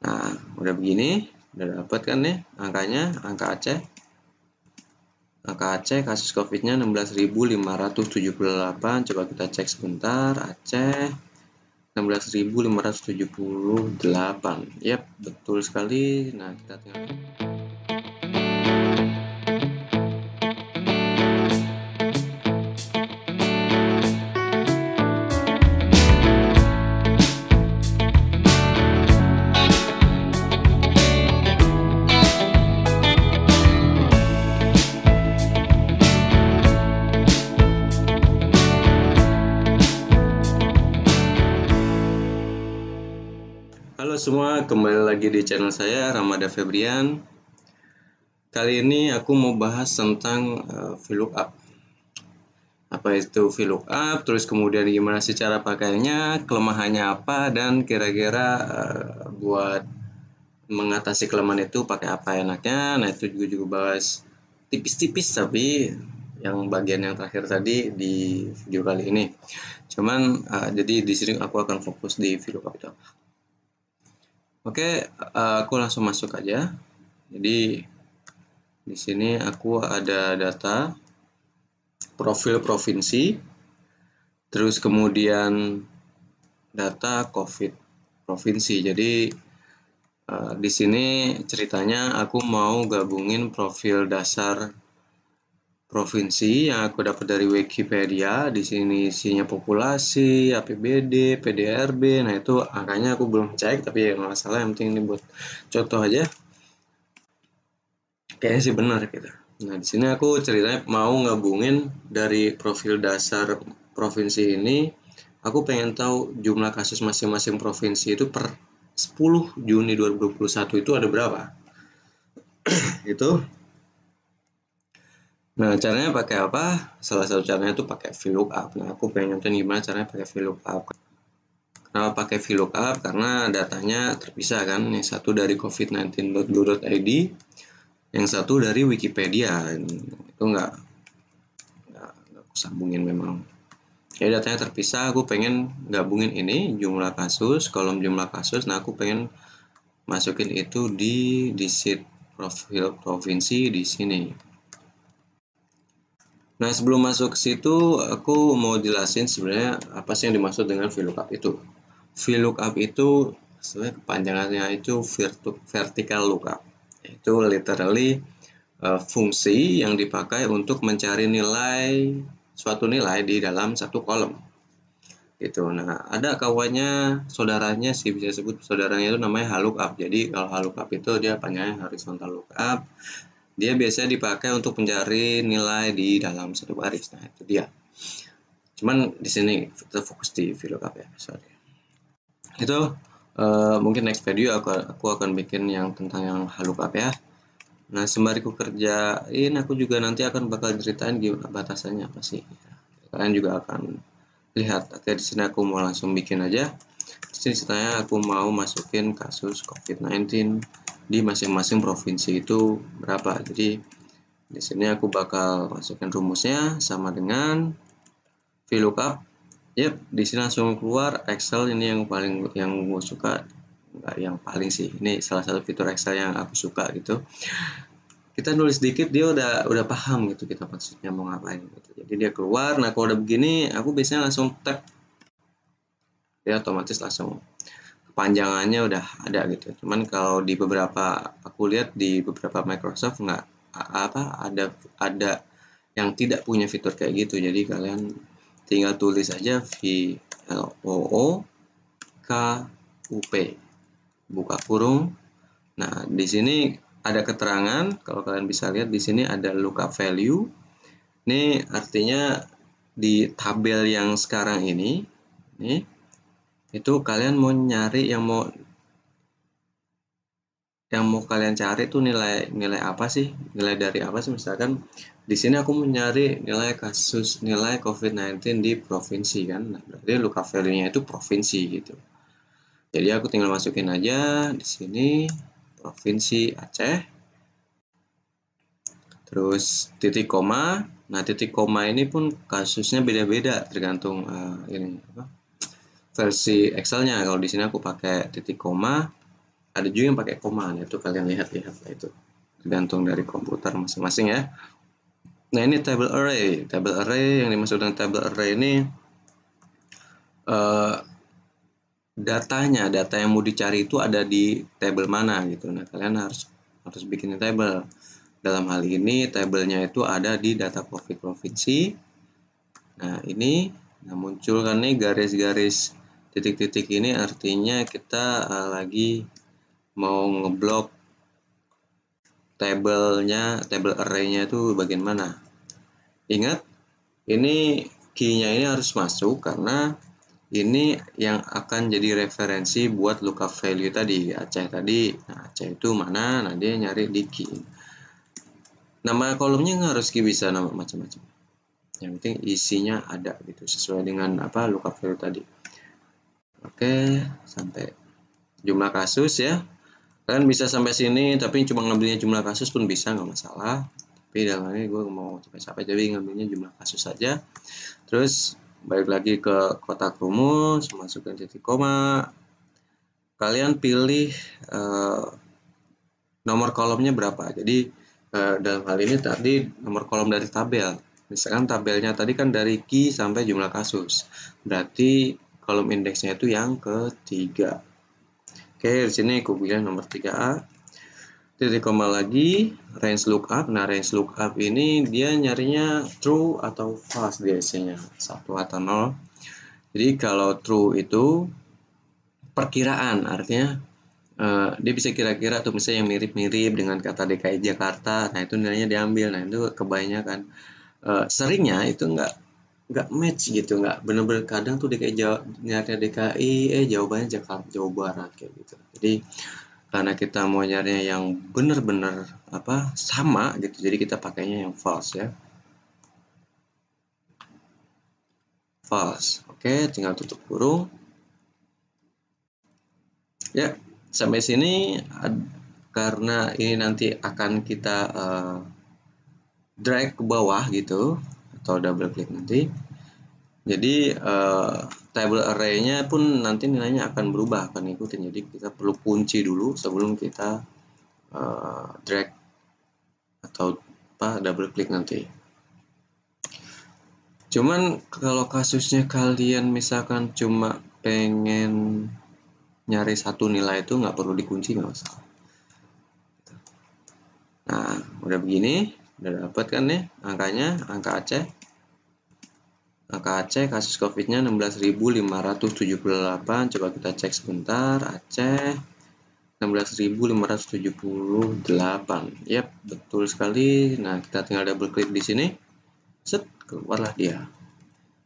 Nah, udah begini, udah dapat kan nih angkanya, angka Aceh. Angka Aceh kasus COVID-nya 16.578. Coba kita cek sebentar. Aceh 16.578. Yap, betul sekali. Nah, kita tinggal Halo semua, kembali lagi di channel saya Ramada Febrian. Kali ini aku mau bahas tentang VLOOKUP. Apa itu VLOOKUP, terus kemudian gimana sih cara pakainya, kelemahannya apa, dan kira-kira buat mengatasi kelemahan itu pakai apa enaknya. Nah, itu juga bahas tipis-tipis, tapi yang bagian yang terakhir tadi di video kali ini. Cuman jadi di sini aku akan fokus di VLOOKUP itu. Oke, aku langsung masuk aja. Jadi di sini aku ada data profil provinsi, terus kemudian data COVID provinsi. Jadi di sini ceritanya aku mau gabungin profil dasar provinsi yang aku dapat dari Wikipedia. Di sini isinya populasi, APBD, PDRB. Nah, itu angkanya aku belum cek, tapi ya nggak masalah, yang penting ini buat contoh aja. Kayaknya sih benar gitu. Nah, di sini aku ceritanya mau gabungin dari profil dasar provinsi ini. Aku pengen tahu jumlah kasus masing-masing provinsi itu per 10 Juni 2021 itu ada berapa. Itu. Nah, caranya pakai apa? Salah satu caranya itu pakai VLOOKUP. Nah, aku pengen nonton gimana caranya pakai VLOOKUP. Kenapa pakai VLOOKUP? Karena datanya terpisah kan. Yang satu dari covid19.go.id, yang satu dari Wikipedia. Itu nggak aku sambungin memang. Jadi datanya terpisah. Aku pengen gabungin ini jumlah kasus, kolom jumlah kasus. Nah, aku pengen masukin itu di sheet profil provinsi di sini. Nah, sebelum masuk ke situ, aku mau jelasin sebenarnya apa sih yang dimaksud dengan VLOOKUP itu. VLOOKUP itu sebenarnya kepanjangannya itu vertical lookup. Itu literally fungsi yang dipakai untuk mencari suatu nilai di dalam satu kolom. Gitu. Nah, ada kawannya, saudaranya sih, bisa sebut saudaranya itu namanya HLOOKUP. Jadi kalau HLOOKUP itu dia panjangnya horizontal lookup. Dia biasanya dipakai untuk mencari nilai di dalam satu baris. Nah, itu dia. Cuman di sini kita fokus di VLOOKUP ya, sorry. Itu mungkin next video aku akan bikin yang tentang yang HLOOKUP ya. Nah, sembari aku kerjain, aku juga nanti akan bakal ceritain gimana batasannya apa sih. Kalian juga akan lihat. Oke, di sini aku mau langsung bikin aja. Di sini ceritanya aku mau masukin kasus COVID-19 di masing-masing provinsi itu berapa. Jadi di sini aku bakal masukin rumusnya sama dengan VLOOKUP. Yep, di sini langsung keluar Excel. Ini yang gue suka. Nggak yang paling sih. Ini salah satu fitur Excel yang aku suka gitu. Kita nulis dikit dia udah paham gitu kita maksudnya mau ngapain gitu. Jadi dia keluar. Nah, kalau udah begini aku biasanya langsung tap. Dia otomatis langsung kepanjangannya udah ada gitu. Cuman kalau di beberapa aku lihat di beberapa Microsoft nggak ada yang tidak punya fitur kayak gitu. Jadi kalian tinggal tulis aja VLOOKUP buka kurung. Nah, di sini ada keterangan, kalau kalian bisa lihat di sini ada lookup value. Ini artinya di tabel yang sekarang ini itu kalian mau nyari yang mau kalian cari tuh nilai apa sih? Nilai dari apa sih? Misalkan di sini aku mencari nilai COVID-19 di provinsi kan. Nah, berarti lookup value-nya itu provinsi gitu. Jadi aku tinggal masukin aja di sini provinsi Aceh. Terus titik koma. Nah, titik koma ini pun kasusnya beda-beda tergantung versi Excel-nya. Kalau di sini aku pakai titik koma. Ada juga yang pakai koma, nah itu kalian lihat-lihat itu tergantung dari komputer masing-masing ya. Nah ini table array. Table array yang dimaksud dengan table array ini data yang mau dicari itu ada di table mana gitu. Nah kalian harus bikin table. Dalam hal ini tabelnya itu ada di data provinsi. Nah ini muncul kan nih garis-garis titik-titik ini, artinya kita lagi mau ngeblok table array-nya itu bagian mana. Ingat, ini key-nya ini harus masuk karena ini yang akan jadi referensi buat lookup value tadi, Aceh tadi. Nah, Aceh itu mana? Nah, dia nyari di key. Nama kolomnya nggak harus key, bisa nama macam-macam. Yang penting isinya ada gitu, sesuai dengan apa lookup value tadi. Oke, sampai jumlah kasus ya. Kalian bisa sampai sini, tapi cuma ngambilnya jumlah kasus pun bisa, nggak masalah. Tapi dalam ini gue mau capek-capek, jadi ngambilnya jumlah kasus saja. Terus balik lagi ke kotak rumus, masukkan titik koma. Kalian pilih nomor kolomnya berapa. Jadi dalam hal ini tadi nomor kolom dari tabel. Misalkan tabelnya tadi kan dari key sampai jumlah kasus. Berarti kolom indeksnya itu yang ketiga. Oke, di sini aku pilih nomor 3A. Titik koma lagi, range lookup. Nah, range lookup ini dia nyarinya true atau false biasanya, 1 atau 0. Jadi kalau true itu perkiraan, artinya dia bisa kira-kira tuh misalnya yang mirip-mirip dengan kata DKI Jakarta. Nah, itu nilainya diambil. Nah, itu kebanyakan seringnya itu nggak match gitu, nggak bener-bener. Kadang tuh nyarinya DKI, jawabannya Jakarta, Jawa Barat kayak gitu. Jadi karena kita mau nyarinya yang bener-bener sama gitu, jadi kita pakainya yang false ya. False. Oke, tinggal tutup kurung. Ya, sampai sini karena ini nanti akan kita drag ke bawah gitu, atau double klik nanti. Jadi table array-nya pun nanti nilainya akan berubah, akan ngikutin. Jadi kita perlu kunci dulu sebelum kita drag atau double klik nanti. Cuman kalau kasusnya kalian misalkan cuma pengen nyari satu nilai itu nggak perlu dikunci, nggak masalah. Nah, udah begini, udah dapat kan nih angkanya, angka Aceh. Angka Aceh kasus COVID-nya 16.578. Coba kita cek sebentar. Aceh 16.578. Yap, betul sekali. Nah, kita tinggal double klik di sini. Set, keluarlah dia.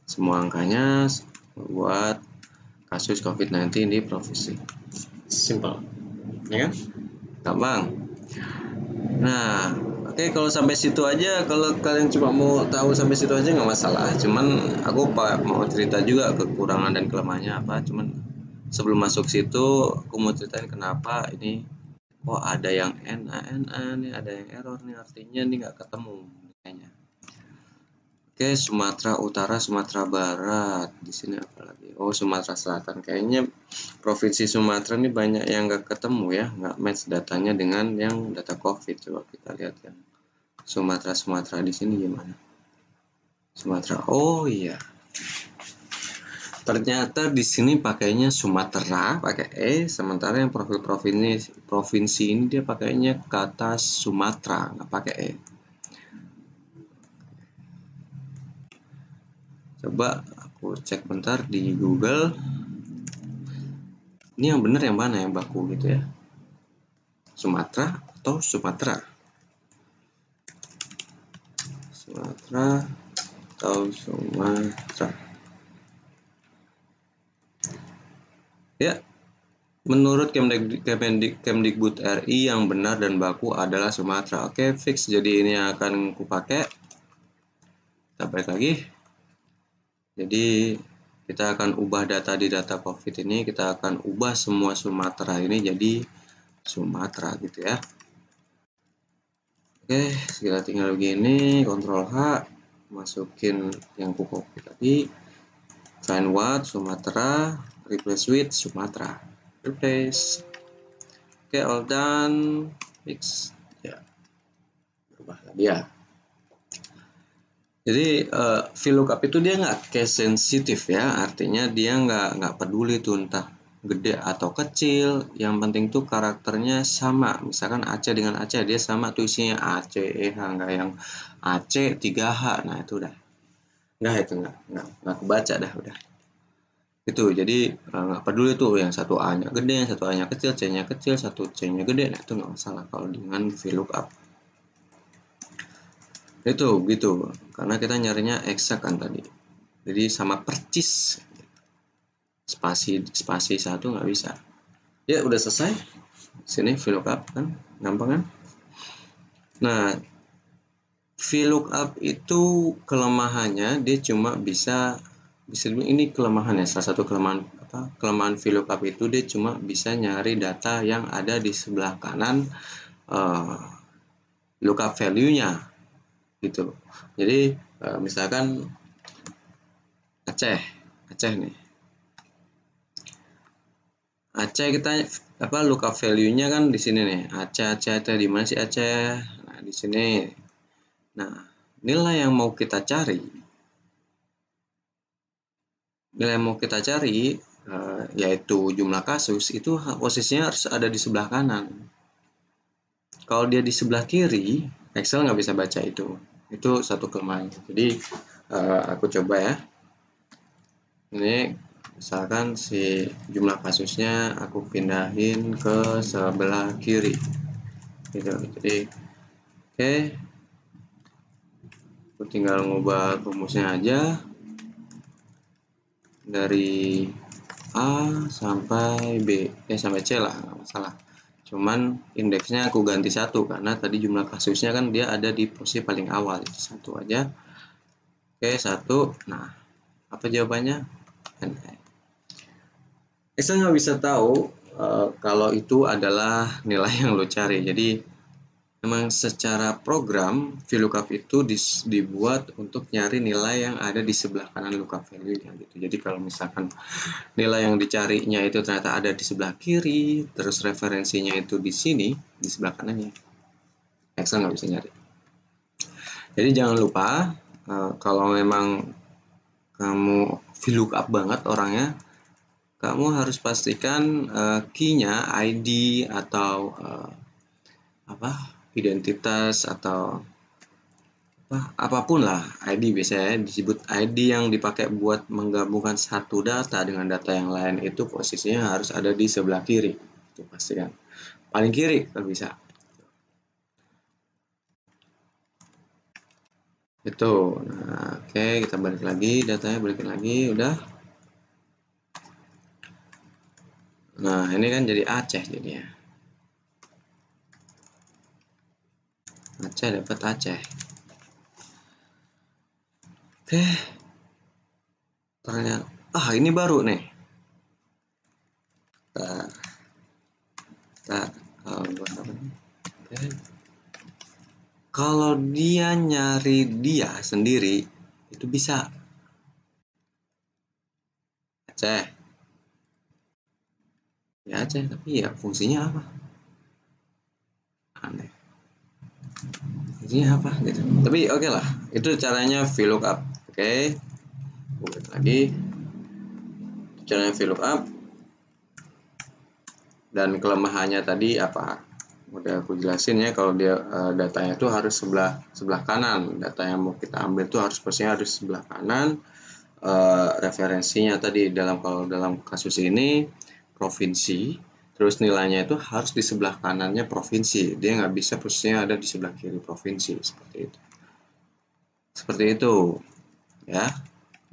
Semua angkanya buat kasus COVID-19 di provinsi. Simple. Ya kan? Gampang. Nah, oke, kalau sampai situ aja, kalau kalian cuma mau tahu sampai situ aja nggak masalah. Cuman aku mau cerita juga kekurangan dan kelemahannya apa. Cuman sebelum masuk situ, aku mau ceritain kenapa ini kok ada yang NA nih, ada yang error nih, artinya nih nggak ketemu kayaknya. Oke, Sumatera Utara, Sumatera Barat. Di sini apa lagi? Oh, Sumatera Selatan. Kayaknya provinsi Sumatera ini banyak yang nggak ketemu ya, nggak match datanya dengan yang data COVID. Coba kita lihat yang Sumatera di sini gimana? Sumatera. Oh iya. Ternyata di sini pakainya Sumatera, pakai E, sementara yang provinsi ini dia pakainya kata Sumatera, nggak pakai E. Coba aku cek bentar di Google. Ini yang benar yang mana yang baku gitu ya? Sumatera atau Sumatera? Sumatera atau Sumatera? Ya, menurut Kemdikbud RI yang benar dan baku adalah Sumatera. Oke, fix. Jadi ini akan kupakai. Kita balik lagi. Jadi kita akan ubah data di data COVID ini, kita akan ubah semua Sumatera ini jadi Sumatera gitu ya. Oke, kita tinggal begini, Ctrl H, masukin yang ku copy tadi, find what Sumatera, replace with Sumatera, replace. Oke, all done, fix ya, berubahlah dia. Jadi VLOOKUP itu dia nggak case sensitif ya, artinya dia nggak peduli tuh entah gede atau kecil, yang penting tuh karakternya sama. Misalkan Aceh dengan Aceh, dia sama tuh isinya Aceh, nggak yang Aceh 3H, nah itu udah itu nggak kebaca dah udah. Itu jadi nggak peduli tuh yang satu A-nya gede, yang satu A-nya kecil, C-nya kecil, satu C-nya gede, nah itu nggak masalah kalau dengan VLOOKUP. Itu gitu, karena kita nyarinya eksak kan tadi, jadi sama percis, spasi satu nggak bisa. Ya udah selesai, sini VLOOKUP kan gampang kan. Nah, VLOOKUP itu kelemahannya dia cuma bisa ini kelemahannya, salah satu kelemahan VLOOKUP itu dia cuma bisa nyari data yang ada di sebelah kanan lookup value-nya gitu. Jadi misalkan Aceh nih, Aceh kita lookup value-nya kan di sini nih, Aceh di mana sih Aceh? Nah, di sini. Nah, nilai yang mau kita cari yaitu jumlah kasus, itu posisinya harus ada di sebelah kanan. Kalau dia di sebelah kiri, Excel nggak bisa baca itu. Itu satu kelemahan. Jadi aku coba ya. Ini misalkan si jumlah kasusnya aku pindahin ke sebelah kiri. Gitu. Jadi oke. Aku tinggal ngubah rumusnya aja. Dari A sampai B, sampai C lah, nggak masalah. Cuman indeksnya aku ganti 1 karena tadi jumlah kasusnya kan dia ada di posisi paling awal, 1 aja. Oke, 1. Nah, apa jawabannya? Excel nggak bisa tahu kalau itu adalah nilai yang lo cari. Jadi memang secara program VLOOKUP itu dibuat untuk nyari nilai yang ada di sebelah kanan lookup value-nya gitu. Jadi kalau misalkan nilai yang dicarinya itu ternyata ada di sebelah kiri, terus referensinya itu di sini, di sebelah kanannya, Excel nggak bisa nyari. Jadi jangan lupa kalau memang kamu VLOOKUP banget orangnya, kamu harus pastikan key-nya ID atau identitas atau apapun lah, ID biasanya disebut ID yang dipakai buat menggabungkan satu data dengan data yang lain, itu posisinya harus ada di sebelah kiri. Itu pastikan paling kiri kalau bisa. Itu. Nah, oke, kita balik lagi datanya, balikin lagi, udah. Nah, ini kan jadi Aceh jadinya. Aceh dapat Aceh. Oke. Ternyata ini baru nih. Kalau dia nyari dia sendiri itu bisa Aceh. Ya Aceh, tapi ya fungsinya apa? Aneh. Fungsinya apa gitu. Tapi oke lah, itu caranya VLOOKUP. Oke. Buat lagi. Caranya VLOOKUP. Dan kelemahannya tadi apa? Udah aku jelasin ya, kalau dia datanya itu harus sebelah kanan. Data yang mau kita ambil itu posisinya harus sebelah kanan. Referensinya tadi kalau dalam kasus ini provinsi, terus nilainya itu harus di sebelah kanannya provinsi, dia nggak bisa posisinya ada di sebelah kiri provinsi, seperti itu ya.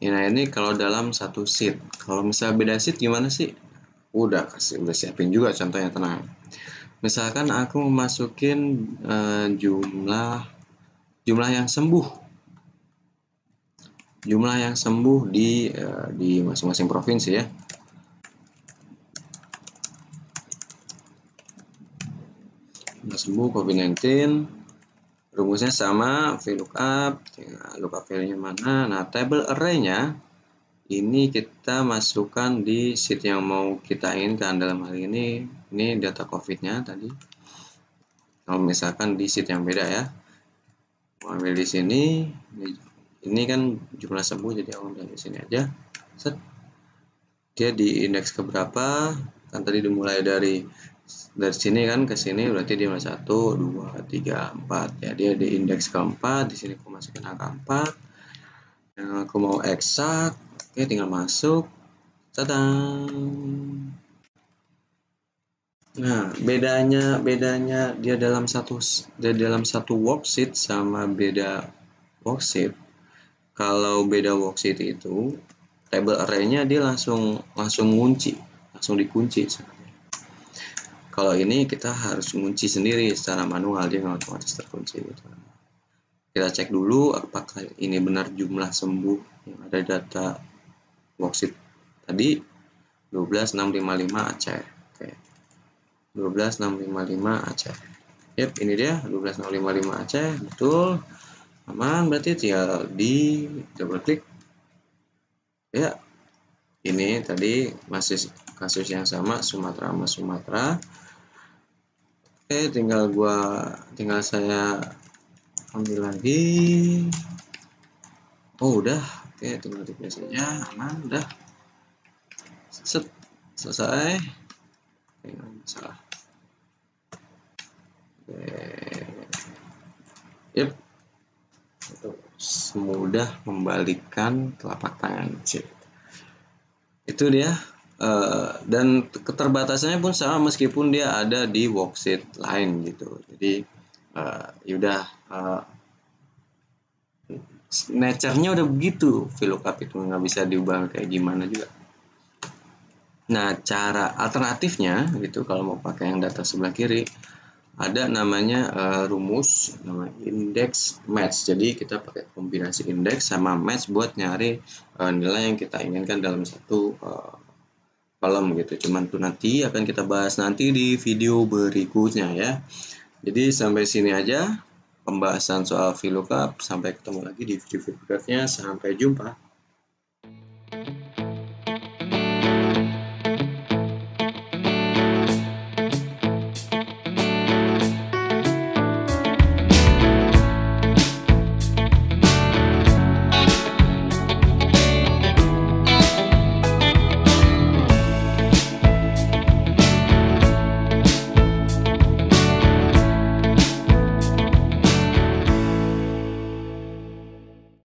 Nah, ini kalau dalam satu sheet. Kalau misalnya beda sheet gimana sih? Udah siapin juga contohnya, tenang. Misalkan aku masukin jumlah yang sembuh di masing-masing provinsi ya. Sembuh COVID-19, rumusnya sama, VLOOKUP, lookup value-nya mana. Nah, table array-nya ini kita masukkan di sheet yang mau kita inginkan. Dalam hal ini data COVID-nya tadi. Kalau misalkan di sheet yang beda ya, mau ambil di sini, ini kan jumlah sembuh, jadi aku ambil di sini aja. Set. Dia di indeks keberapa? Kan tadi dimulai dari sini kan ke sini, berarti dia 1, 2, 3, 4 ya. Dia di indeks keempat. Di sini aku masukin angka 4. Yang aku mau eksak, oke, tinggal masuk. Tadang. Nah, bedanya dia dalam satu worksheet sama beda worksheet. Kalau beda worksheet itu table array-nya dia langsung dikunci. Kalau ini kita harus ngunci sendiri secara manual, dia nggak otomatis terkunci gitu. Kita cek dulu apakah ini benar jumlah sembuh yang ada di data worksheet tadi 12655 Aceh. Oke. 12655 Aceh. Yap, ini dia 12655 Aceh, betul. Aman, berarti tinggal di double klik. Ya, ini tadi masih kasus yang sama, Sumatera sama Sumatera. Oke, tinggal saya ambil lagi. Oh, udah. Oke, tinggal diklik saja, aman, udah. Set, selesai. Tinggal masalah. Oke. Yep. Semudah membalikkan telapak tangan. Itu dia. Dan keterbatasannya pun sama meskipun dia ada di worksheet lain gitu. Jadi yaudah, nature-nya udah begitu, VLOOKUP itu nggak bisa diubah kayak gimana juga. Nah, cara alternatifnya gitu, kalau mau pakai yang data sebelah kiri, ada namanya rumus nama index match. Jadi kita pakai kombinasi index sama match buat nyari nilai yang kita inginkan dalam satu kolom gitu. Cuman itu nanti akan kita bahas nanti di video berikutnya ya. Jadi sampai sini aja pembahasan soal VLOOKUP. Sampai ketemu lagi di video berikutnya. Sampai jumpa.